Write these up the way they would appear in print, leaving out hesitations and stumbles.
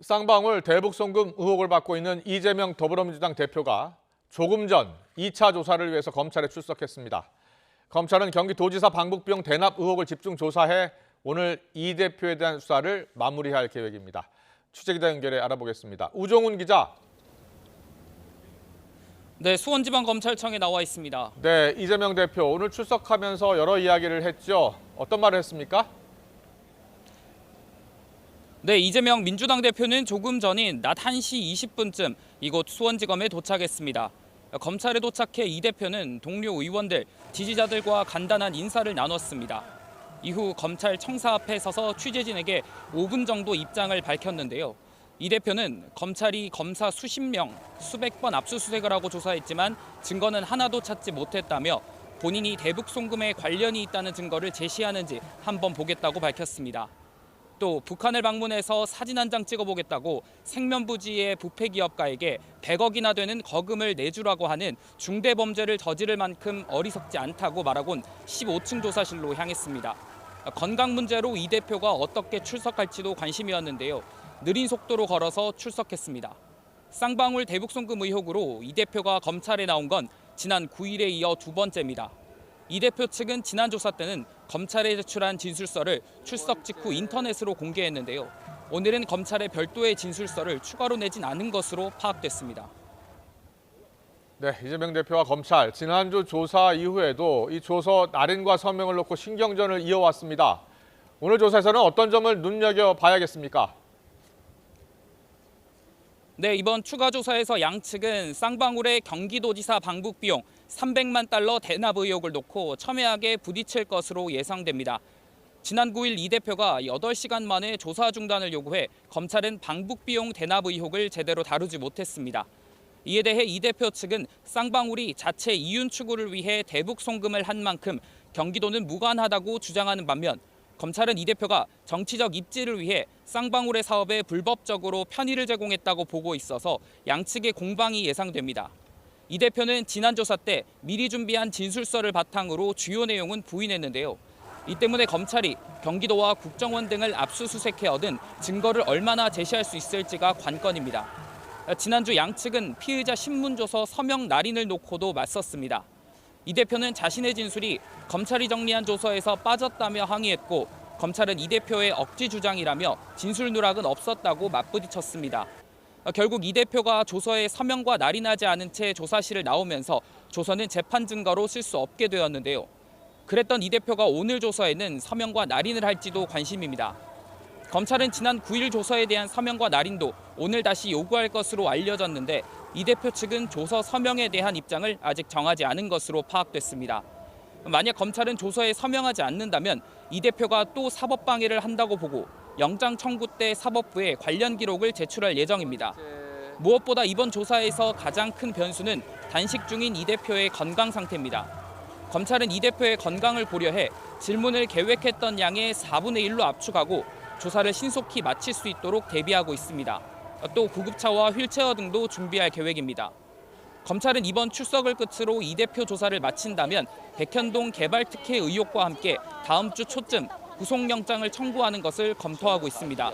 쌍방울 대북송금 의혹을 받고 있는 이재명 더불어민주당 대표가 조금 전 2차 조사를 위해서 검찰에 출석했습니다. 검찰은 경기도지사 방북비용 대납 의혹을 집중 조사해 오늘 이 대표에 대한 수사를 마무리할 계획입니다. 취재기자 연결해 알아보겠습니다. 우종훈 기자. 네, 수원지방검찰청에 나와 있습니다. 네, 이재명 대표 오늘 출석하면서 여러 이야기를 했죠. 어떤 말을 했습니까? 네, 이재명 민주당 대표는 조금 전인 낮 1시 20분쯤 이곳 수원지검에 도착했습니다. 검찰에 도착해 이 대표는 동료 의원들, 지지자들과 간단한 인사를 나눴습니다. 이후 검찰 청사 앞에 서서 취재진에게 5분 정도 입장을 밝혔는데요. 이 대표는 검찰이 검사 수십 명, 수백 번 압수수색을 하고 조사했지만 증거는 하나도 찾지 못했다며 본인이 대북 송금에 관련이 있다는 증거를 제시하는지 한번 보겠다고 밝혔습니다. 또 북한을 방문해서 사진 한 장 찍어보겠다고 생면부지의 부패 기업가에게 100억이나 되는 거금을 내주라고 하는 중대범죄를 저지를 만큼 어리석지 않다고 말하곤 15층 조사실로 향했습니다. 건강 문제로 이 대표가 어떻게 출석할지도 관심이었는데요. 느린 속도로 걸어서 출석했습니다. 쌍방울 대북송금 의혹으로 이 대표가 검찰에 나온 건 지난 9일에 이어 두 번째입니다. 이 대표 측은 지난 조사 때는 검찰에 제출한 진술서를 출석 직후 인터넷으로 공개했는데요. 오늘은 검찰에 별도의 진술서를 추가로 내진 않은 것으로 파악됐습니다. 네, 이재명 대표와 검찰 지난주 조사 이후에도 이 조서 날인과 서명을 놓고 신경전을 이어왔습니다. 오늘 조사에서는 어떤 점을 눈여겨봐야겠습니까? 네, 이번 추가 조사에서 양측은 쌍방울의 경기도지사 방북 비용 300만 달러 대납 의혹을 놓고 첨예하게 부딪힐 것으로 예상됩니다. 지난 9일 이 대표가 8시간 만에 조사 중단을 요구해 검찰은 방북 비용 대납 의혹을 제대로 다루지 못했습니다. 이에 대해 이 대표 측은 쌍방울이 자체 이윤 추구를 위해 대북 송금을 한 만큼 경기도는 무관하다고 주장하는 반면 검찰은 이 대표가 정치적 입지를 위해 쌍방울의 사업에 불법적으로 편의를 제공했다고 보고 있어서 양측의 공방이 예상됩니다. 이 대표는 지난 조사 때 미리 준비한 진술서를 바탕으로 주요 내용은 부인했는데요. 이 때문에 검찰이 경기도와 국정원 등을 압수수색해 얻은 증거를 얼마나 제시할 수 있을지가 관건입니다. 지난주 양측은 피의자 신문조서 서명 날인을 놓고도 맞섰습니다. 이 대표는 자신의 진술이 검찰이 정리한 조서에서 빠졌다며 항의했고 검찰은 이 대표의 억지 주장이라며 진술 누락은 없었다고 맞부딪혔습니다. 결국 이 대표가 조서에 서명과 날인하지 않은 채 조사실을 나오면서 조서는 재판 증거로 쓸 수 없게 되었는데요. 그랬던 이 대표가 오늘 조서에는 서명과 날인을 할지도 관심입니다. 검찰은 지난 9일 조서에 대한 서명과 날인도 오늘 다시 요구할 것으로 알려졌는데 이 대표 측은 조서 서명에 대한 입장을 아직 정하지 않은 것으로 파악됐습니다. 만약 검찰은 조서에 서명하지 않는다면 이 대표가 또 사법방해를 한다고 보고 영장 청구 때 사법부에 관련 기록을 제출할 예정입니다. 무엇보다 이번 조사에서 가장 큰 변수는 단식 중인 이 대표의 건강 상태입니다. 검찰은 이 대표의 건강을 고려해 질문을 계획했던 양의 4분의 1로 압축하고 조사를 신속히 마칠 수 있도록 대비하고 있습니다. 또 구급차와 휠체어 등도 준비할 계획입니다. 검찰은 이번 출석을 끝으로 이 대표 조사를 마친다면 백현동 개발 특혜 의혹과 함께 다음 주 초쯤 구속영장을 청구하는 것을 검토하고 있습니다.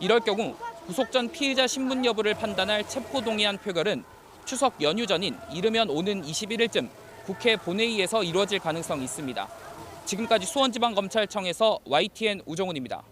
이럴 경우 구속 전 피의자 신문 여부를 판단할 체포동의안 표결은 추석 연휴 전인 이르면 오는 21일쯤 국회 본회의에서 이루어질 가능성이 있습니다. 지금까지 수원지방검찰청에서 YTN 우정훈입니다.